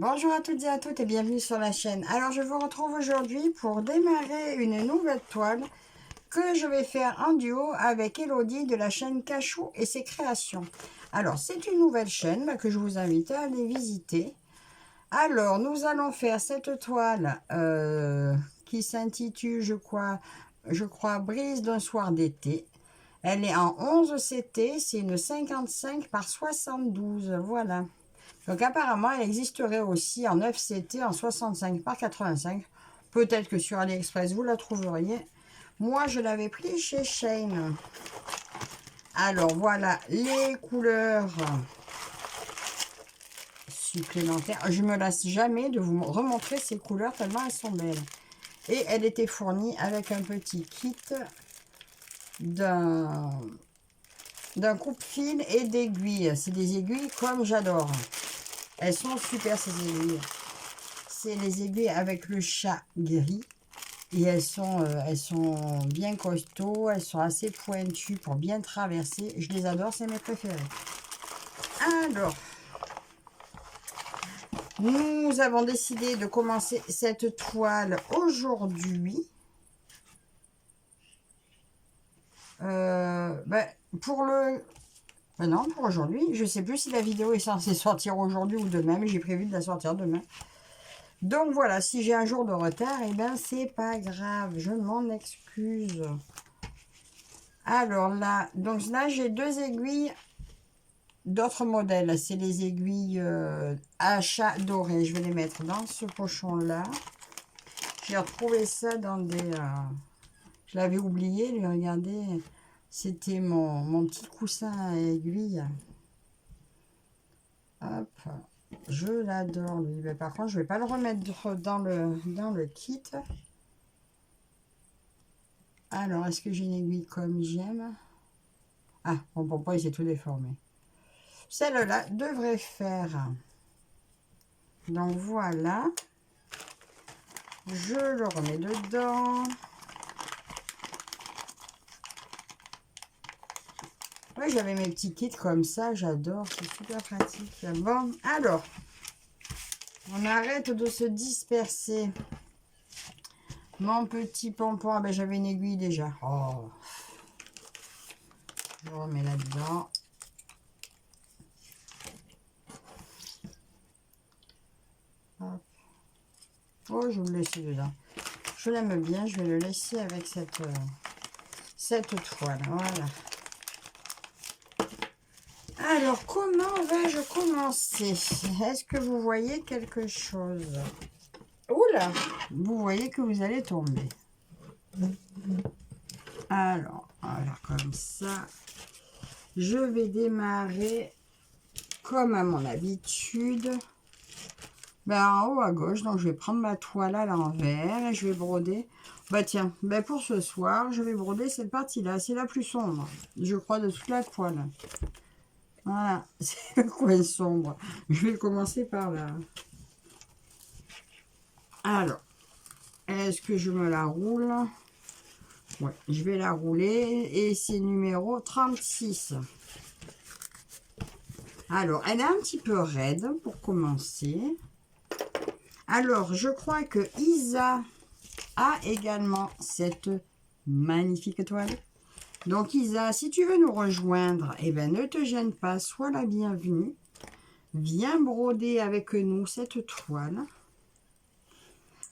Bonjour à toutes et à toutes et bienvenue sur la chaîne. Alors je vous retrouve aujourd'hui pour démarrer une nouvelle toile que je vais faire en duo avec Elodie de la chaîne Cachou et ses créations. Alors c'est une nouvelle chaîne que je vous invite à aller visiter. Alors nous allons faire cette toile qui s'intitule je crois Brise d'un soir d'été. Elle est en 11 CT, c'est une 55 par 72, voilà. Donc apparemment, elle existerait aussi en 9 CT, en 65 par 85. Peut-être que sur AliExpress, vous la trouveriez. Moi, je l'avais pris chez Shein. Alors, voilà les couleurs supplémentaires. Je ne me lasse jamais de vous remontrer ces couleurs tellement elles sont belles. Et elle était fournie avec un petit kit d'un coupe-fil et d'aiguilles. C'est des aiguilles comme j'adore. Elles sont super ces aiguilles. C'est les aiguilles avec le chat gris. Et elles sont bien costauds. Elles sont assez pointues pour bien traverser. Je les adore, c'est mes préférés. Alors, nous avons décidé de commencer cette toile aujourd'hui. Pour aujourd'hui. Je ne sais plus si la vidéo est censée sortir aujourd'hui ou demain, mais j'ai prévu de la sortir demain. Donc voilà, si j'ai un jour de retard, et bien c'est pas grave, je m'en excuse. Alors là, donc là j'ai deux aiguilles d'autres modèles. C'est les aiguilles achat doré. Je vais les mettre dans ce pochon là. J'ai retrouvé ça dans des... je l'avais oublié, lui, regardez. C'était mon petit coussin à aiguille. Hop, je l'adore lui. Mais par contre, je vais pas le remettre dans le kit. Alors, est-ce que j'ai une aiguille comme j'aime? Ah, bon, pourquoi il s'est tout déformé. Celle-là devrait faire. Donc voilà. Je le remets dedans. Oui, j'avais mes petits kits comme ça, j'adore, c'est super pratique. Bon, alors, on arrête de se disperser. Mon petit pompon, ah ben j'avais une aiguille déjà. Oh. Je remets là-dedans. Oh, je vais le laisser dedans. Je l'aime bien, je vais le laisser avec cette toile, voilà. Alors, comment vais-je commencer? Est-ce que vous voyez quelque chose? Oula! Vous voyez que vous allez tomber. Alors, comme ça, je vais démarrer comme à mon habitude. En haut à gauche, donc je vais prendre ma toile à l'envers et je vais broder. Tiens, pour ce soir, je vais broder cette partie-là. C'est la plus sombre, je crois, de toute la toile. Voilà, c'est le coin sombre. Je vais commencer par là. Alors, est-ce que je me la roule? Oui, je vais la rouler et c'est numéro 36. Alors, elle est un petit peu raide pour commencer. Alors, je crois que Isa a également cette magnifique toile. Donc Isa, si tu veux nous rejoindre, ne te gêne pas, sois la bienvenue. Viens broder avec nous cette toile.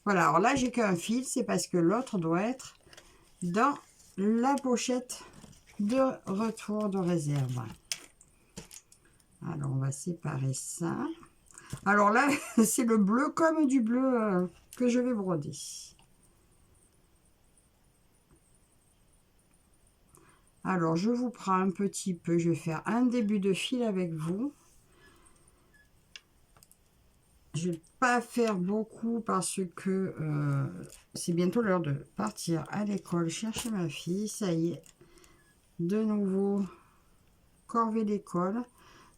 Voilà, alors là j'ai qu'un fil, c'est parce que l'autre doit être dans la pochette de retour de réserve. Alors on va séparer ça. Alors là, c'est le bleu comme du bleu que je vais broder. Alors, je vous prends un petit peu, je vais faire un début de fil avec vous. Je ne vais pas faire beaucoup parce que c'est bientôt l'heure de partir à l'école chercher ma fille. Ça y est, de nouveau, corvée d'école.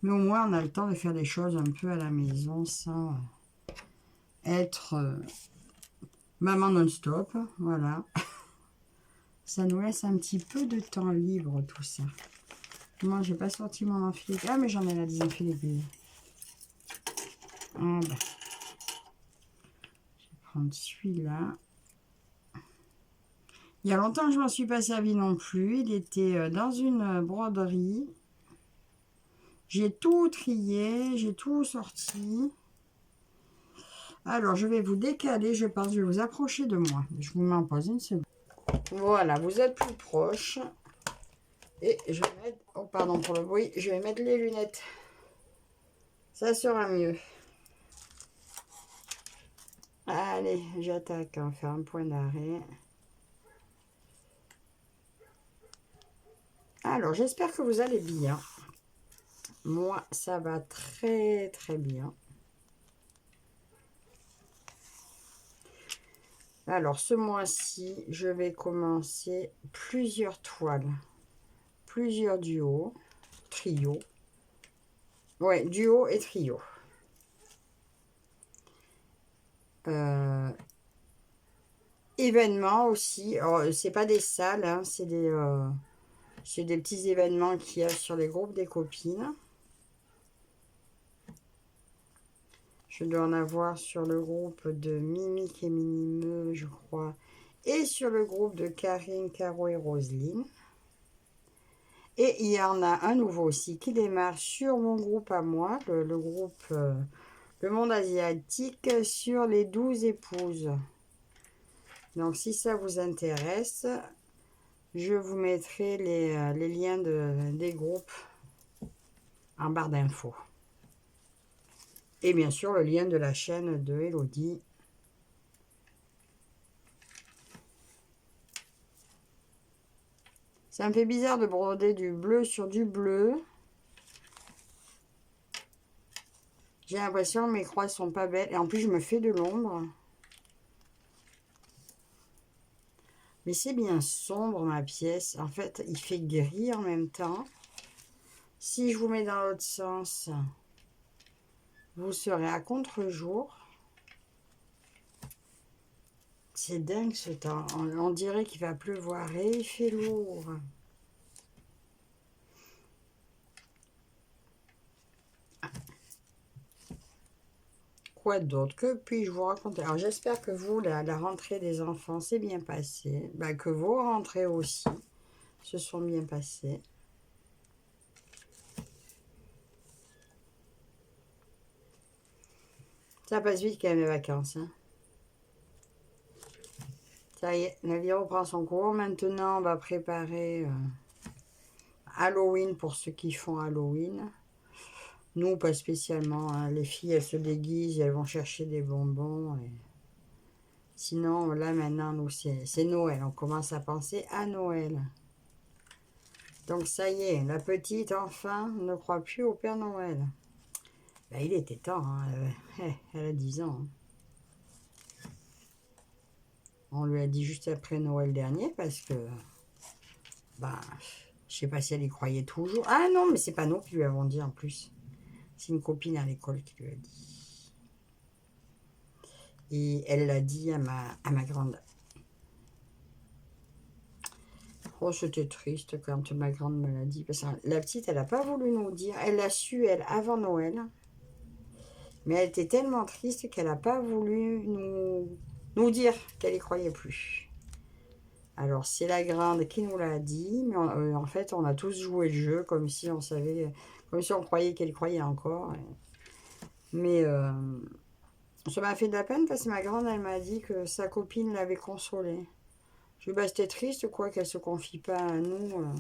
Mais au moins, on a le temps de faire des choses un peu à la maison sans être maman non-stop. Voilà. Ça nous laisse un petit peu de temps libre, tout ça. Moi, j'ai pas sorti mon enfilé. Ah, mais j'en ai la désenfilée. Ah, prendre celui-là. Il y a longtemps que je ne m'en suis pas servi non plus. Il était dans une broderie. J'ai tout trié, j'ai tout sorti. Alors, je vais vous décaler, je pense, je vais vous approcher de moi. Je vous mets en pause une seconde. Voilà, vous êtes plus proche. Et je vais mettre... Oh, pardon pour le bruit. Je vais mettre les lunettes. Ça sera mieux. Allez, j'attaque. On va faire un point d'arrêt. Alors, j'espère que vous allez bien. Moi, ça va très, très bien. Alors, ce mois-ci, je vais commencer plusieurs toiles. Plusieurs duos, trio. Ouais, duo et trio. Événements aussi. Alors, c'est pas des salles, hein, c'est des petits événements qu'il y a sur les groupes des copines. Je dois en avoir sur le groupe de Mimique et Minimeux, je crois. Et sur le groupe de Karine, Caro et Roselyne. Et il y en a un nouveau aussi qui démarre sur mon groupe à moi, le groupe Le Monde Asiatique, sur les 12 épouses. Donc si ça vous intéresse, je vous mettrai les liens des groupes en barre d'infos. Et bien sûr le lien de la chaîne de Elodie. Ça me fait bizarre de broder du bleu sur du bleu. J'ai l'impression que mes croix sont pas belles. Et en plus, je me fais de l'ombre. Mais c'est bien sombre, ma pièce. En fait, il fait gris en même temps. Si je vous mets dans l'autre sens, vous serez à contre-jour. C'est dingue ce temps. On dirait qu'il va pleuvoir et il fait lourd. Quoi d'autre? Que puis-je vous raconter? Alors j'espère que vous, la rentrée des enfants s'est bien passée. Bah, que vos rentrées aussi se sont bien passées. Ça passe vite quand même les vacances. Hein. Ça y est, la vie reprend son cours. Maintenant, on va préparer Halloween pour ceux qui font Halloween. Nous, pas spécialement. Hein. Les filles, elles se déguisent, elles vont chercher des bonbons. Et... Sinon, là, maintenant, nous, c'est Noël. On commence à penser à Noël. Donc, ça y est, la petite, enfin, ne croit plus au Père Noël. Ben, il était temps. Hein. Elle a 10 ans. Hein. On lui a dit juste après Noël dernier parce que... Ben, je sais pas si elle y croyait toujours. Ah non, mais c'est pas nous qui lui avons dit en plus. C'est une copine à l'école qui lui a dit. Et elle l'a dit à ma grande. Oh, c'était triste quand ma grande me l'a dit. Parce que la petite, elle n'a pas voulu nous dire. Elle l'a su, elle, avant Noël. Mais elle était tellement triste qu'elle n'a pas voulu nous dire qu'elle y croyait plus. Alors, c'est la grande qui nous l'a dit. Mais en fait, on a tous joué le jeu comme si on savait... Comme si on croyait qu'elle croyait encore. Mais ça m'a fait de la peine parce que ma grande, elle m'a dit que sa copine l'avait consolée. Je lui ai dit, bah, c'était triste, quoi, qu'elle se confie pas à nous.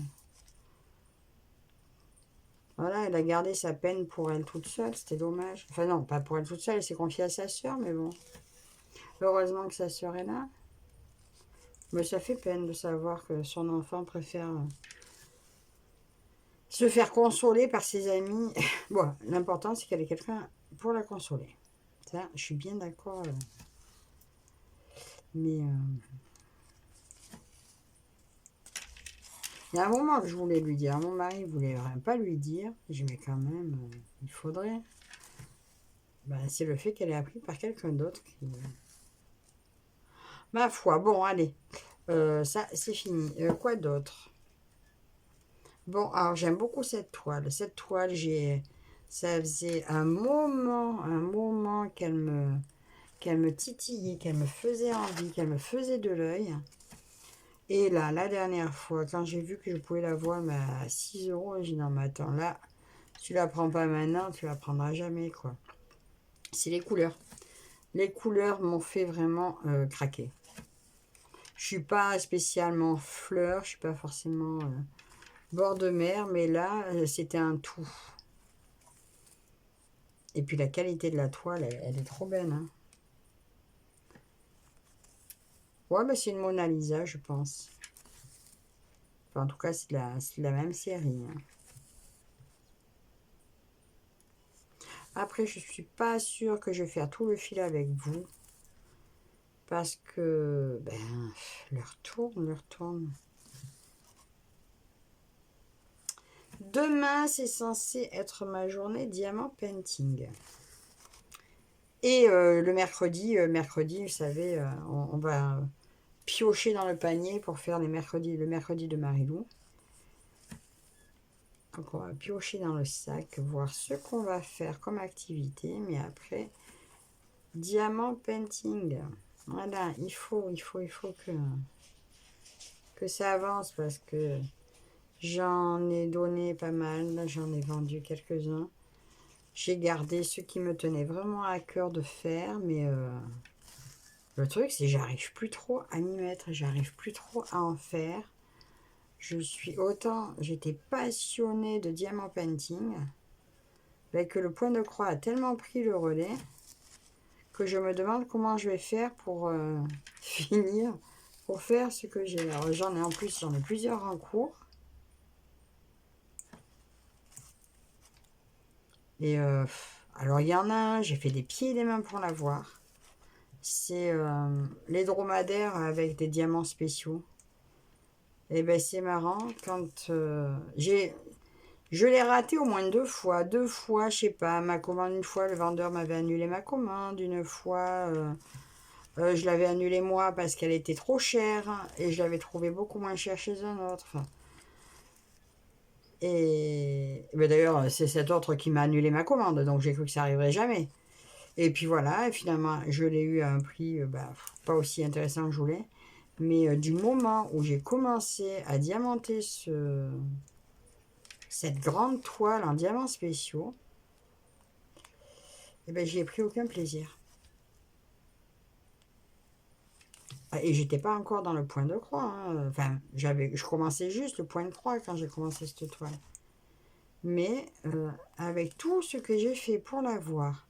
Voilà, elle a gardé sa peine pour elle toute seule, c'était dommage. Enfin non, pas pour elle toute seule, elle s'est confiée à sa soeur, mais bon. Heureusement que sa soeur est là. Mais ça fait peine de savoir que son enfant préfère se faire consoler par ses amis. Bon, l'important c'est qu'elle ait quelqu'un pour la consoler. Ça, je suis bien d'accord. Mais il y a un moment que je voulais lui dire. Mon mari ne voulait vraiment pas lui dire. Je dis, mais quand même, il faudrait. Ben, c'est le fait qu'elle est appris par quelqu'un d'autre qui... Ma foi, bon, allez. Ça, c'est fini. Quoi d'autre? Bon, alors j'aime beaucoup cette toile. Cette toile, ça faisait un moment qu'elle qu'elle me titillait, qu'elle me faisait envie, qu'elle me faisait de l'œil. Et là, la dernière fois, quand j'ai vu que je pouvais l'avoir à 6 euros, j'ai dit non, mais attends, là, tu la prends pas maintenant, tu la prendras jamais, quoi. C'est les couleurs. Les couleurs m'ont fait vraiment craquer. Je suis pas spécialement fleur, je suis pas forcément bord de mer, mais là, c'était un tout. Et puis la qualité de la toile, elle est trop belle, hein. Ouais, bah c'est une Mona Lisa, je pense. Enfin, en tout cas, c'est de la même série, hein. Après, je suis pas sûre que je vais faire tout le fil avec vous. Parce que, ben, l'heure tourne, l'heure tourne. Demain, c'est censé être ma journée diamant painting. Et le mercredi, vous savez, on va piocher dans le panier pour faire le mercredi de Marilou. Donc on va piocher dans le sac, voir ce qu'on va faire comme activité. Mais après, diamant painting. Voilà, il faut que ça avance parce que j'en ai donné pas mal. J'en ai vendu quelques-uns. J'ai gardé ceux qui me tenaient vraiment à cœur de faire. Mais le truc, c'est que j'arrive plus trop à m'y mettre. J'arrive plus trop à en faire. J'étais passionnée de diamant painting, mais que le point de croix a tellement pris le relais que je me demande comment je vais faire pour finir, pour faire ce que j'ai. Alors j'en ai plusieurs en cours. Et alors il y en a un, j'ai fait des pieds et des mains pour l'avoir. C'est les dromadaires avec des diamants spéciaux. Et ben c'est marrant, quand je l'ai raté au moins 2 fois. 2 fois, je sais pas, ma commande, une fois, le vendeur m'avait annulé ma commande. Une fois, je l'avais annulée moi parce qu'elle était trop chère. Et je l'avais trouvée beaucoup moins chère chez un autre. Enfin, et ben d'ailleurs, c'est cet autre qui m'a annulé ma commande. Donc j'ai cru que ça arriverait jamais. Et puis voilà, et finalement, je l'ai eu à un prix pas aussi intéressant que je voulais. Mais du moment où j'ai commencé à diamanter cette grande toile en diamants spéciaux, eh ben, j'y ai pris aucun plaisir. Et j'étais pas encore dans le point de croix, hein. Enfin, je commençais juste le point de croix quand j'ai commencé cette toile. Mais avec tout ce que j'ai fait pour l'avoir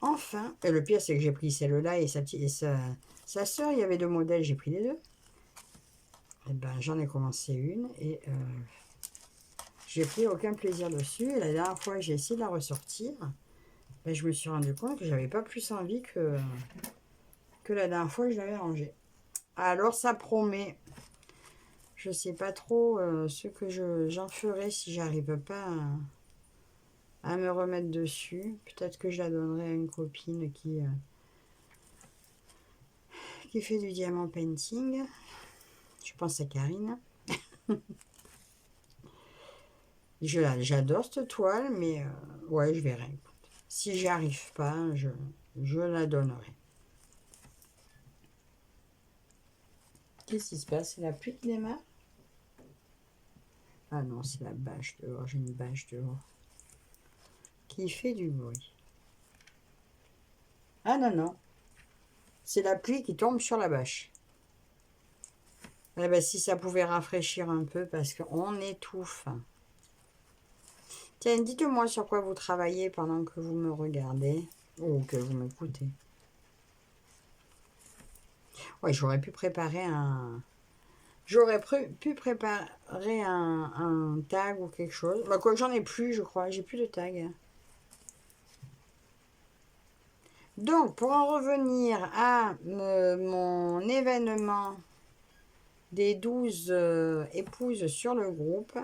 enfin, et le pire c'est que j'ai pris celle-là et sa soeur, il y avait 2 modèles, j'ai pris les deux. Et ben, j'en ai commencé une et j'ai pris aucun plaisir dessus. Et la dernière fois que j'ai essayé de la ressortir, ben, je me suis rendu compte que j'avais pas plus envie que la dernière fois que je l'avais rangée. Alors ça promet. Je sais pas trop ce que j'en ferai si j'arrive pas à me remettre dessus. Peut-être que je la donnerai à une copine qui fait du diamant painting. Je pense à Karine. J'adore cette toile, mais ouais, je verrai. Si j'y arrive pas, je la donnerai. Qu'est-ce qui se passe? C'est la pluie qui démarre? Ah non, c'est la bâche dehors. J'ai une bâche dehors qui fait du bruit. Ah non, non. C'est la pluie qui tombe sur la bâche. Eh ben, si ça pouvait rafraîchir un peu parce qu'on étouffe. Tiens, dites-moi sur quoi vous travaillez pendant que vous me regardez ou que vous m'écoutez. Ouais, j'aurais pu préparer un tag ou quelque chose. Bah, quoi, j'en ai plus, je crois. J'ai plus de tag. Donc, pour en revenir à mon événement des 12 épouses sur le groupe,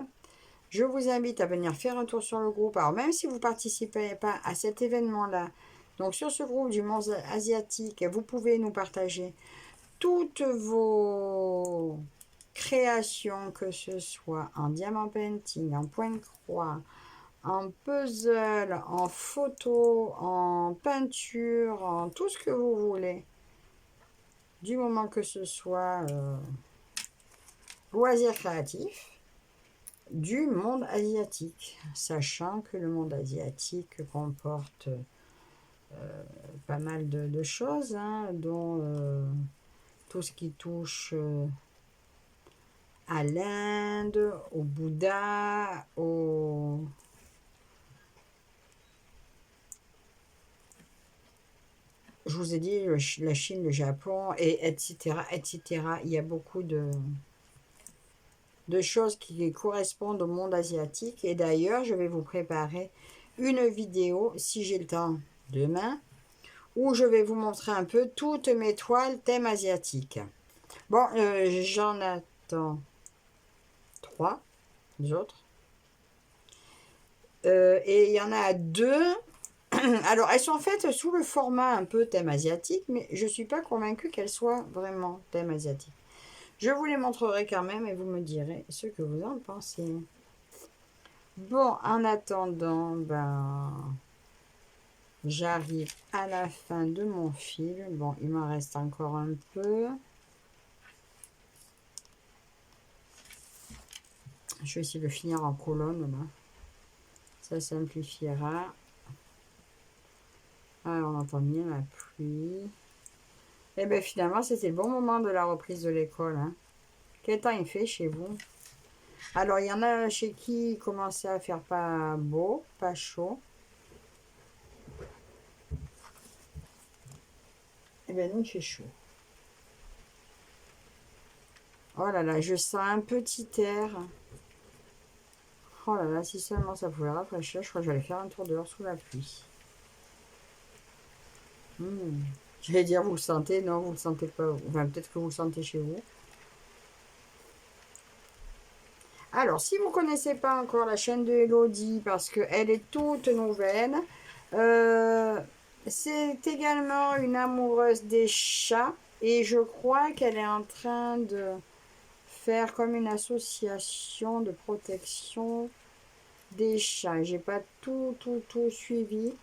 je vous invite à venir faire un tour sur le groupe. Alors, même si vous ne participez pas à cet événement-là, donc sur ce groupe du monde asiatique, vous pouvez nous partager toutes vos créations, que ce soit en diamant painting, en point de croix, en puzzle, en photo, en peinture, en tout ce que vous voulez. Du moment que ce soit loisirs créatifs du monde asiatique, sachant que le monde asiatique comporte pas mal de choses, hein, dont tout ce qui touche à l'Inde, au Bouddha, je vous ai dit, la Chine, le Japon, et etc., etc. Il y a beaucoup de choses qui correspondent au monde asiatique. Et d'ailleurs, je vais vous préparer une vidéo, si j'ai le temps, demain, où je vais vous montrer un peu toutes mes toiles thème asiatique. Bon, j'en attends 3 autres. Et il y en a 2. Alors, elles sont faites sous le format un peu thème asiatique, mais je ne suis pas convaincue qu'elles soient vraiment thème asiatique. Je vous les montrerai quand même et vous me direz ce que vous en pensez. Bon, en attendant, j'arrive à la fin de mon fil. Bon, il m'en reste encore un peu. Je vais essayer de finir en colonne, là. Ça simplifiera. Ah, on entend bien la pluie. Et bien finalement, c'était le bon moment de la reprise de l'école. Hein. Quel temps il fait chez vous? Alors, il y en a chez qui il commençait à faire pas beau, pas chaud. Et bien nous, il fait chaud. Oh là là, je sens un petit air. Oh là là, si seulement ça pouvait rafraîchir, je crois que j'allais faire un tour dehors sous la pluie. J'allais dire, vous le sentez? Non, vous le sentez pas. Enfin, peut-être que vous le sentez chez vous. Alors, si vous ne connaissez pas encore la chaîne de Elodie, parce qu'elle est toute nouvelle, c'est également une amoureuse des chats. Et je crois qu'elle est en train de faire comme une association de protection des chats. J'ai pas tout suivi.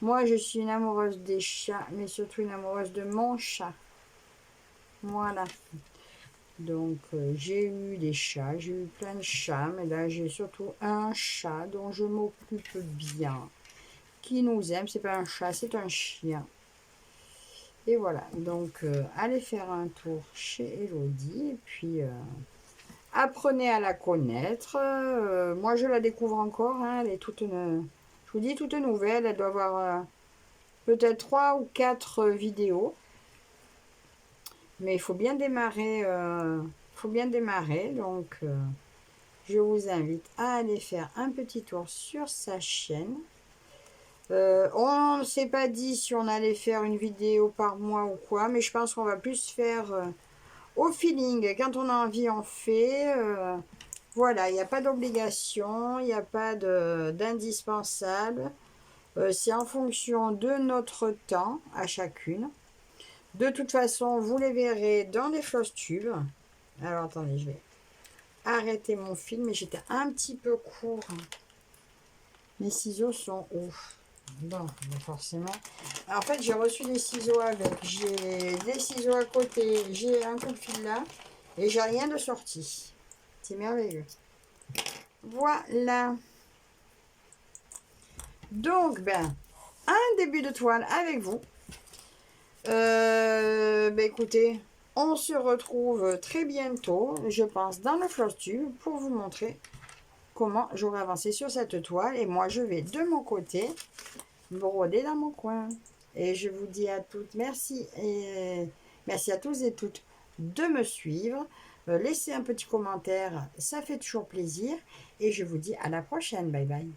Moi, je suis une amoureuse des chats, mais surtout une amoureuse de mon chat. Voilà. Donc, j'ai eu des chats, j'ai eu plein de chats, mais là, j'ai surtout un chat dont je m'occupe bien, qui nous aime. C'est pas un chat, c'est un chien. Et voilà, donc, allez faire un tour chez Elodie, et puis, apprenez à la connaître. Moi, je la découvre encore, hein, elle est toute, je vous dis, toute nouvelle. Elle doit avoir peut-être 3 ou 4 vidéos. Mais il faut bien démarrer, donc je vous invite à aller faire un petit tour sur sa chaîne. On ne s'est pas dit si on allait faire une vidéo par mois ou quoi, mais je pense qu'on va plus faire au feeling. Quand on a envie, on fait. Voilà, il n'y a pas d'obligation, il n'y a pas d'indispensable. C'est en fonction de notre temps à chacune. De toute façon, vous les verrez dans les floss tubes. Alors, attendez, je vais arrêter mon fil, mais j'étais un petit peu court. Mes ciseaux sont ouf. Bon, forcément. En fait, j'ai reçu des ciseaux avec. J'ai des ciseaux à côté. J'ai un coup de fil là. Et j'ai rien de sorti. C'est merveilleux. Voilà. Donc, un début de toile avec vous. Écoutez, on se retrouve très bientôt, je pense, dans le floss tube pour vous montrer comment j'aurai avancé sur cette toile. Et moi, je vais de mon côté broder dans mon coin. Et je vous dis à toutes merci et merci à tous et toutes de me suivre. Laissez un petit commentaire, ça fait toujours plaisir. Et je vous dis à la prochaine. Bye bye.